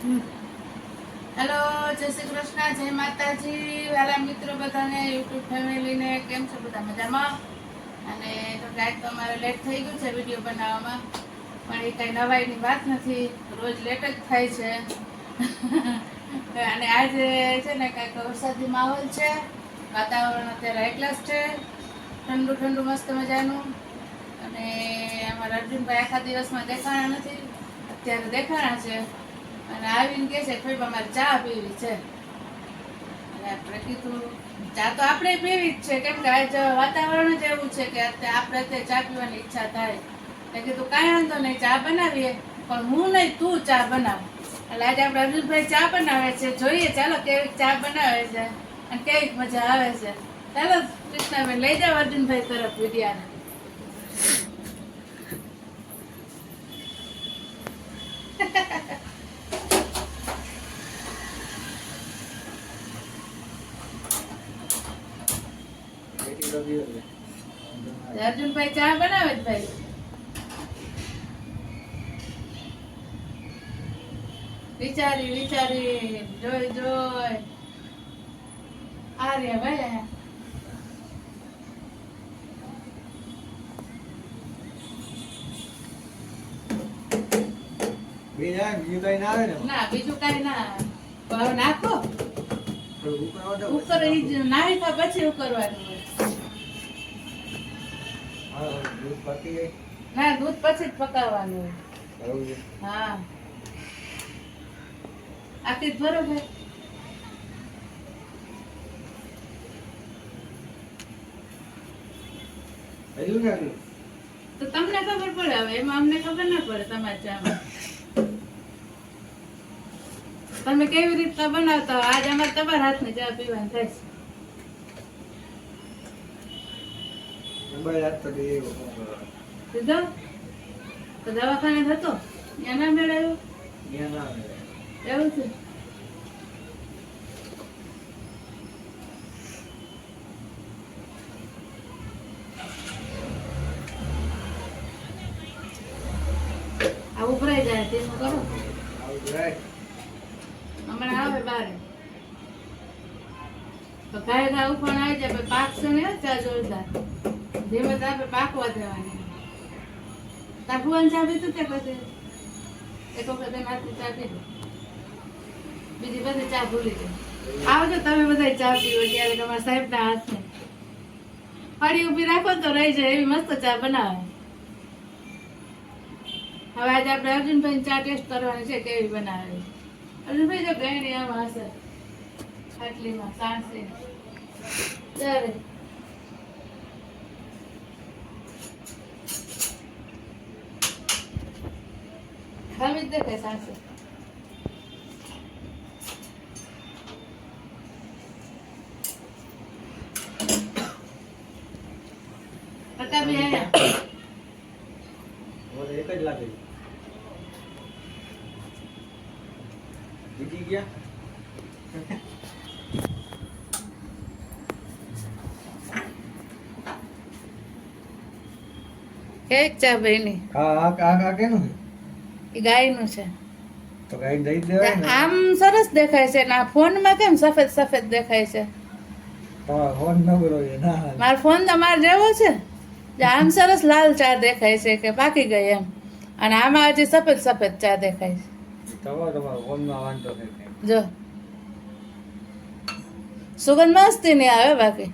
Hello, જય શ્રી કૃષ્ણ, જય માતાજી વાલા મિત્રો બધાને, યુટ્યુબ ફેમિલીને કેમ છો? બધા મજામાં? અને તો આજ તો અમારે લેટ થઈ ગયું છે વિડીયો બનાવવામાં, પણ એ કઈ નવાઈની વાત નથી, રોજ લેટ જ થાય છે. અને આજે છે ને કઈક વરસાદી માહોલ છે, વાતાવરણ અત્યારે હાઈ ક્લાસ છે, ઠંડુ ઠંડુ મસ્ત મજાનું. અને અમારા અર્જુનભાઈ આખા દિવસમાં દેખાણા નથી, અત્યારે દેખાણા છે. અને આવીને કે છે ભાઈ અમારે ચા પીવી છે. અને આપણે કીધું ચા તો આપણે પીવી જ છે, કેમ કે આજ વાતાવરણ જ એવું છે કે આપણે અત્યારે ચા પીવાની ઈચ્છા થાય. એટલે કીધું કાંઈ વાંધો નહીં, ચા બનાવીએ, પણ હું નહીં તું ચા બનાવ. એટલે આજે આપણે અર્જુનભાઈ ચા બનાવે છે, જોઈએ ચાલો કેવી ચા બનાવે છે અને કેવી મજા આવે છે. ચાલો કૃષ્ણાબેન લઈ જાઓ અર્જુનભાઈ તરફ વિડિયાને. અર્જુનભાઈ ચા બનાવે જ ભાઈ. વિચારી વિચારી જોઈ જોઈ આ રે ભાઈ. ના બીજું કઈ ના હવે નાખો ઉકર નાખ્યા પછી ઉકરવાનું હોય. ના દૂધ પછી જ પકાવવાનું હોય. હા આખી જ બરોબર. તો તમને ખબર પડે, હવે એમાં અમને ખબર ના પડે. તમારે ચામાં તમે કેવી રીતના બનાવતા હોય, આજે અમારે તમારા હાથની ચા પીવાની થાય છે. તો દવાખાને થતો ત્યાં ના મેળવ્યો એવું છે. આ ઉભરાઈ જાય તેનું કરો. હમણાં આવે બારે તો ગાય ગા ઉફાણ આવી જાય, પાકશે ને ચા જોરદાર. ધીમે તાપે પાકવા દેવાની. તાર ભુવન ચા પીતું તે પછી એક વખત એના હાથની ચા પીધું, બીજી બધી ચા ભૂલી ગઈ. આવજો તમે બધા ચા પીવો ત્યારે તમારા સાહેબ ના હાથને ફળી ઉભી રાખો તો રહી જાય એવી મસ્ત ચા બનાવે. હવે આજે આપણે અર્જુનભાઈ ચા ટેસ્ટ કરવાની છે કેવી બનાવે. અર્જુનભાઈ જો ગયણી આમાં હશે આટલીમાં સાંસે ચાલે. હવે જ દેખાય સાંસે. પટાબી આયા એક જ લાગે બીજી ગયા. કેક ચા બની. કેનું એ ગાયનું છે. તો ગાય દઈ દેવાય ને. આમ સરસ દેખાય છે ને આ ફોનમાં કેમ સફેદ સફેદ દેખાય છે? તમારો ફોન નંબર હોય ના. મારો ફોન તમારે જેવો છે. આમ સરસ લાલ ચા દેખાય છે કે પાકી ગઈ એમ, અને આમાં હજી સફેદ સફેદ ચા દેખાય છે. તમારો ફોનમાં વાંધો નહીં. જો સુગંધ મસ્તી નહીં આવે, બાકી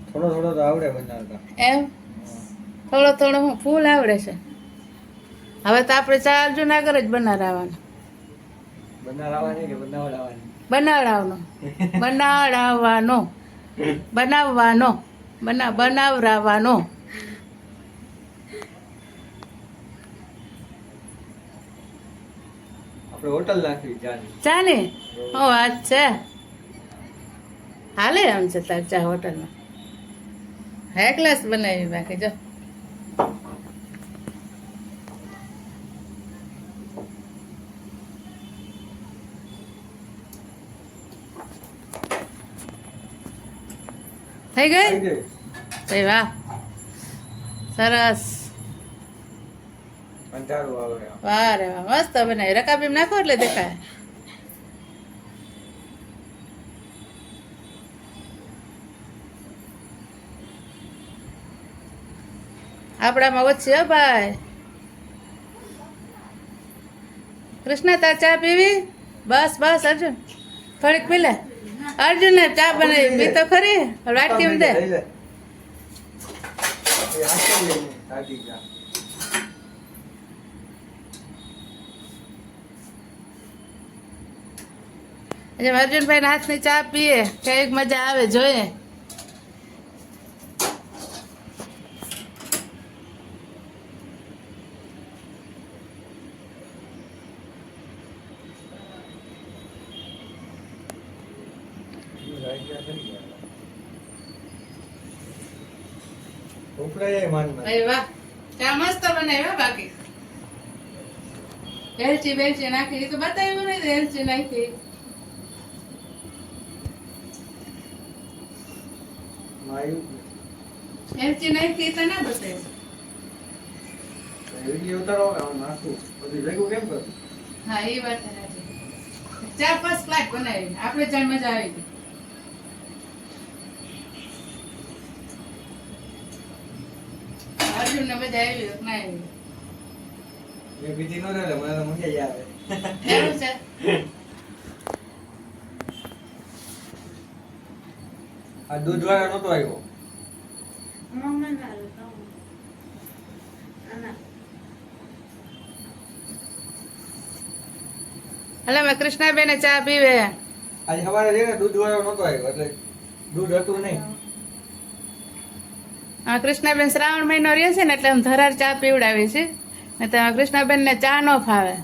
થોડો થોડો તો આવડે બનાવતા એમ થોડો થોડો હું ફૂલ આવડે છે. હવે તો આપણે ચા અર્જુન આગળ જ બનાવવાનો. બનાવવાની કે બનાવડાવવાની? બનાવડાવવાનો બનાવડાવવાનો બનાવવાનો બનાવરાવાનો. આપણે હોટલ નાખવી ચાની. ચાની ઓ વાત છે. હાલે એમ છે તાર ચા હોટલમાં હાઈ ક્લાસ બનાવી. બાકી જો થઈ ગઈ. વાહ સરસ. અને અંધારું આવે વાહ રે વાહ મસ્ત બનાવી રકાબી નાખો એટલે દેખાય આપણામાં ઓછી હો ભાઈ કૃષ્ણ તાર ચા પીવી બસ બસ અર્જુન થોડીક પી લે અર્જુન ને ચા બનાવી પી તો ખરી વાટકી દે લઈ લે. એ હાથે લઈને કાઢી જા. જેમ અર્જુનભાઈ હાથની ચા પીએ કઈક મજા આવે જોઈએ ઉપડાય એ માનમાં. ભાઈ વાહ ચા મસ્ત બનાવી હો બાકી એલચી બેલચી નાખી એ તો બતાવ્યું નહીં તો એલચી નાખી માયું એલચી નાખી તો ના બતાવ્યું વિડીયો ઉતારો કે આમ નાખું બધું ભેગું કેમ કરું હા એ વાત સાચી ચા ફર્સ્ટ ક્લાસ બનાવી આપણે જાણ મજા આવી ગઈ અર્જુન ને મજા આવી કે ના આવી એ બીજી નો રહે મને તો મજા જ આવે એવું છે આ દૂધ વાળા નતો આવ્યો હલે મેં કૃષ્ણાબેન ચા પીવે આજે સવારે છે ને દૂધ વાળો નતો આવ્યો એટલે દૂધ હતું નહીં હા કૃષ્ણાબેન શ્રાવણ મહિનો રહે છે ને એટલે આમ ધરાર ચા પીવડાવી છે ને તો કૃષ્ણાબેન ને ચા ન ફાવે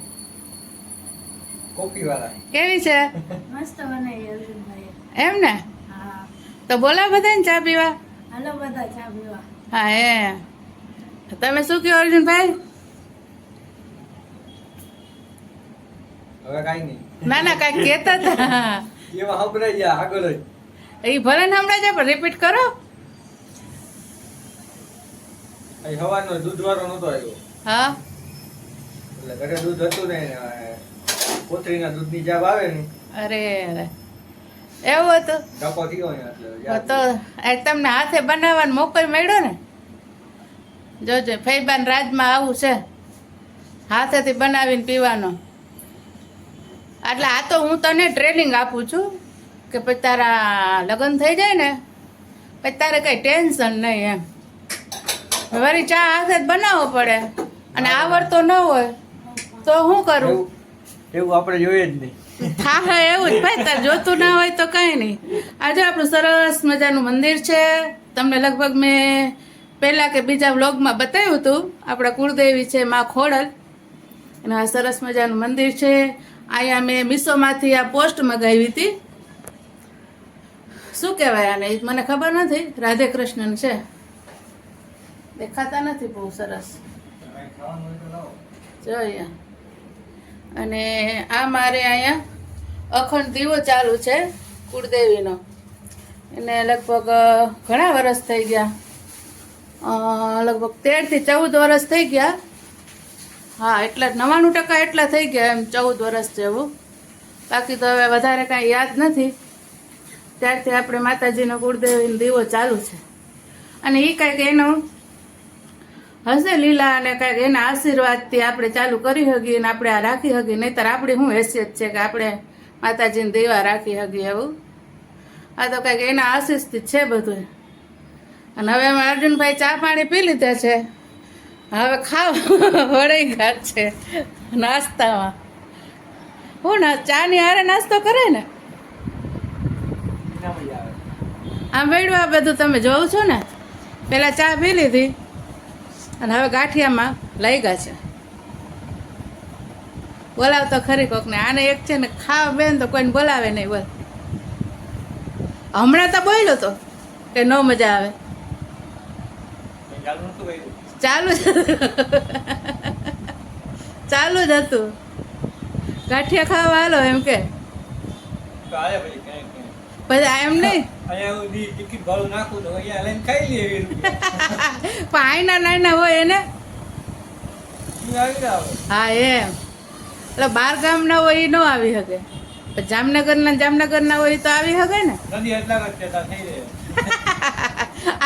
કોફી વાળા કેવી છે મસ્ત બનાવી અર્જુનભાઈ એમ ને હા તો બોલા બધાને ચા પીવા હાલો બધા ચા પીવા હા એ તમે શું કહો અર્જુનભાઈ હવે કાઈ નહીં ના ના કાંઈક કહેતા હતા એમાં હબરાઈ ગયા આગળ જ એ ભલે ને હમણાં જાય પણ રિપીટ કરો અહીં સવારનો દૂધ વાળો નતો આવ્યો હા એટલે ઘરે દૂધ હતું ને કોથળીના દૂધની જાબ આવે ને અરે એવું હતું ડકો થયો ને એટલે તો આ તમને હાથે બનાવવાનો મોકો મળ્યો ને જોજો ફૈબાન રાજમાં આવું છે હાથેથી બનાવીને પીવાનો એટલે આ તો હું તને ટ્રેનિંગ આપું છું કે પછી તારા લગ્ન થઈ જાય ને પછી તારે કઈ ટેન્શન નહીં એમ વળી ચા હાથે જ બનાવવો પડે અને આવડતો ન હોય તો શું કરું એવું આપણે જોઈએ જ નહીં હા એવું જ ભાઈ તાર જોતું ના હોય તો કઈ નહીં આજે આપણું સરસ મજાનું મંદિર છે તમને લગભગ મેં પહેલા કે બીજા વ્લોગમાં બતાવ્યું હતું આપણા કુળદેવી છે માં ખોડલ અને આ સરસ મજાનું મંદિર છે અહીંયા મેં મીશોમાંથી આ પોસ્ટ મગાવી હતી શું કહેવાય આને એ મને ખબર નથી રાધે કૃષ્ણન છે દેખાતા નથી બહુ સરસ જોઈએ અને આ મારે અહીંયા અખંડ દીવો ચાલુ છે કુળદેવીનો એને લગભગ ઘણા વર્ષ થઈ ગયા લગભગ 13 થી 14 વર્ષ થઈ ગયા હા એટલા 99% એટલા થઈ ગયા એમ 14 વર્ષ જેવું બાકી તો હવે વધારે કાંઈ યાદ નથી ત્યારથી આપણે માતાજીનો કુળદેવીનો દીવો ચાલુ છે અને એ કાંઈક એનું હશે લીલા અને કાંઈક એના આશીર્વાદથી આપણે ચાલુ કરી શકીએ અને આપણે આ રાખી શકીએ નહીંતર આપણી શું હેસિયત છે કે આપણે માતાજીને દીવા રાખી શકીએ એવું આ તો કાંઈક એના આશીષથી છે બધું અને હવે અમે અર્જુનભાઈ ચા પાણી પી લીધા છે હવે ખાવ વળી ઘાટ છે નાસ્તામાં હું ના ચાની હારે નાસ્તો કરે ને આમ વેડું આ બધું તમે જોવો છો ને પેલા ચા પી લીધી અને હવે ગાંઠિયામાં લઈ ગયા છે બોલાવતો ખરી કોકને આને એક છે ને ખાવા બેન તો કોઈને બોલાવે નહીં બોલ હમણાં તો બોલ્યો તો કે ન મજા આવે ચાલુ જ ચાલુ જ હતું ગાંઠિયા ખાવા હાલો એમ કે પછી એમ નહીં પણ આઈના નાના હોય એને બધું આવી આવે. હા એમ એટલે બાર ગામના હોય એ ન આવી શકે પણ જામનગરના હોય તો આવી શકે ને. નદી એટલા જ છે ત્યાં થઈ રહે.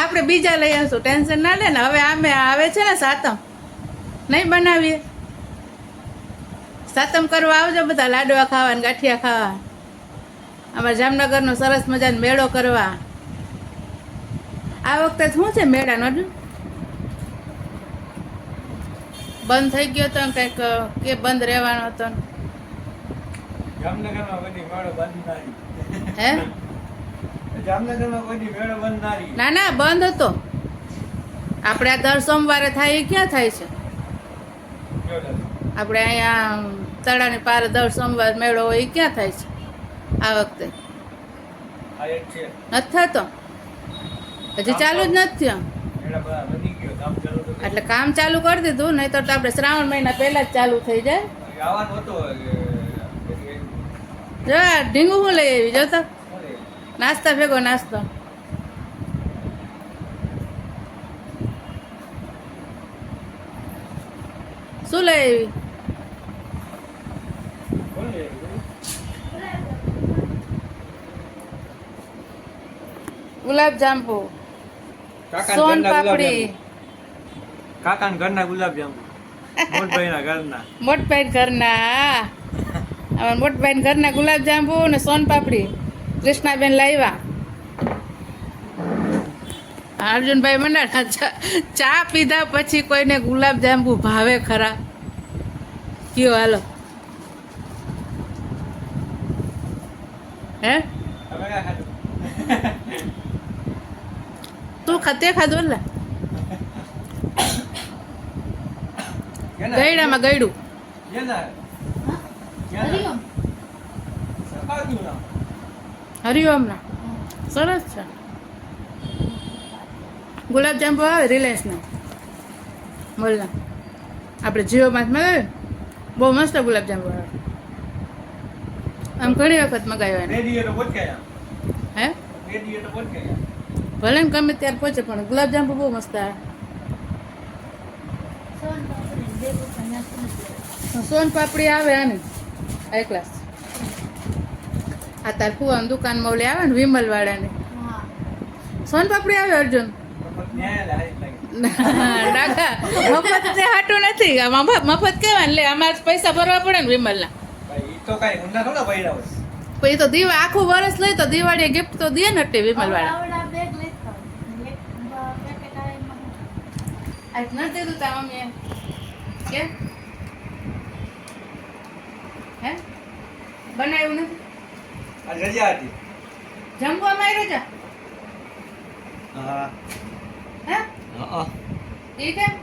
આપણે બીજા લઈ આવશું, ટેન્શન ના લે ને. હવે આમે આવે છે ને સાતમ, નહીં બનાવીએ? સાતમ કરવા આવજો બધા, લાડવા ખાવા ને ગાંઠિયા ખાવા, અમારા જામનગરનો સરસ મજાનો મેળો કરવા. આ વખતે શું છે મેળાનો? બંધ થઈ ગયો તો કંઈક કે બંધ રહેવાનો હતો જામનગરમાં કોઈ દી મેળો બંધ ના રહી. હે? જામનગરમાં કોઈ દી મેળો બંધ ના રહી. ના ના, બંધ હતો. આપણે આ દર સોમવારે થાય એ ક્યાં થાય છે? કેવો લાગે? આપણે અહીંયા તળાની પારે દર સોમવાર મેળો હોય એ ક્યાં થાય છે આ વખતે? આ એક છે. નથી થતો, હજી ચાલુ જ નથી થયો. મેળા બધા વધી ગયો, કામ ચાલુ તો એટલે કામ ચાલુ કરી દીધું, નહીં તો આપણે શ્રાવણ મહિના પહેલા જ ચાલુ થઈ જાય. આવવાનું હતો. જો આ ઢીંગું હું લઈ આવી, જોતો નાસ્તા ભેગો નાસ્તો. શું લઈ આવી? ગુલાબ જાંબુ, સોન પાપડી, કાકાના ઘરના ગુલાબજાંબુ, મોટભાઈના ઘરના. મોટભાઈ ઘરના, અમારા મોટભાઈ ઘરના ગુલાબ જાંબુ ને સોન પાપડી કૃષ્ણાબેન લાવ્યા. અર્જુનભાઈ મંડાણા ચા પીધા પછી કોઈને ગુલાબ જાંબુ ભાવે ખરા? કયો હાલો? હે તમે ક્યાં ખાધું? તું ખાતે ખાધું ને? ગયડામાં ગયડું. હરિઓમ ના સરસ છે. ગુલાબ જાંબુ આવે રિલાયન્સના મોલના, આપણે જીઓમાં મગાવ્યું, બહુ મસ્ત ગુલાબ જાંબુ આવે. આમ ઘણી વખત મગાવ્યા હે. ભલે ને ગમે ત્યારે પહોંચે પણ ગુલાબ જાંબુ બહુ મસ્ત આવે. સોન પાપડી આવે આની હાઈ ક્લાસ. આ તાર ફુવાની દુકાનમાં ઓલી આવે ને વિમલ વાળાની સોન પાપડી આવે. અર્જુન ડાકા મફત તે હાટું નથી, મફત કેવાય લે, અમારે પૈસા ભરવા પડે ને વિમલના. પછી તો દિવાળી આખું વર્ષ લઈ તો દિવાળી ગિફ્ટ તો દે ને એટલે વિમલ વાળા. આજ નથી દીધું તા મમ્મીએ કે હે બનાવ્યું નથી? રજા હતી. જમવા માં રજા? હા. હે એ કેમ?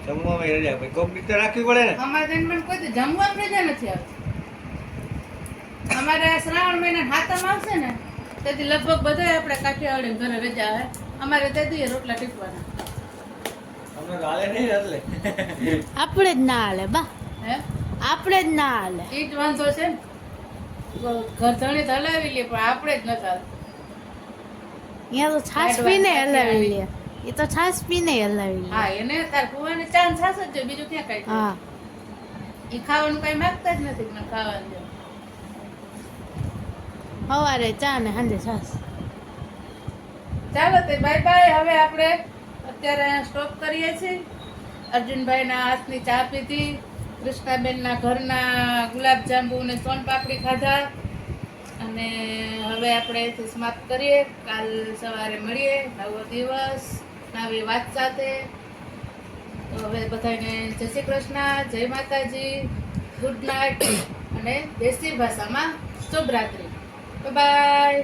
જમવામાં રજા ભાઈ, કોમ્પ્યુટર રાખવી પડે ને. અમારે જન્મ કોઈ દી જમવામાં રજા નથી આવતી. અમારે શ્રાવણ મહિના હાથમ આવશે ને તેથી લગભગ બધા આપણે કાઠિયાવાડી ઘરે રજા આવે. અમારે તેથી રોટલા ટીપવાના. અમને તો હાલે નહીં એટલે. આપણે જ ના હાલે બા, હે આપણે જ ના હાલે. ઈ જ વાંધો છે ને, ઘર ધણી તો હલાવી લે પણ આપણે જ નથી આવતું. અહીંયા તો છાશ પીને હલાવી લે, એ તો છાશ પીને હલાવી લે. હા એને તાર કુવાને ચાન છાસ જ જોઈએ, બીજું ક્યાં કઈ હા, ઈ ખાવાનું કઈ માંગતા જ નથી મને ખાવાનું દે. સવારે ચા ને સાંજે છાશ. ચાલો તે બાય બાય. હવે આપણે અત્યારે સ્ટોપ કરીએ છીએ. અર્જુનભાઈના હાથની ચા પીધી, કૃષ્ણાબેનના ઘરના ગુલાબ જાંબુ ને સોન પાપડી ખાધા, અને હવે આપણે અહીંથી સમાપ્ત કરીએ. કાલ સવારે મળીએ, નવો દિવસ નવી વાત સાથે. તો હવે બધાને જય શ્રી કૃષ્ણ, જય માતાજી, ગુડ નાઇટ અને દેશી ભાષામાં શુભ રાત્રિ. બાય.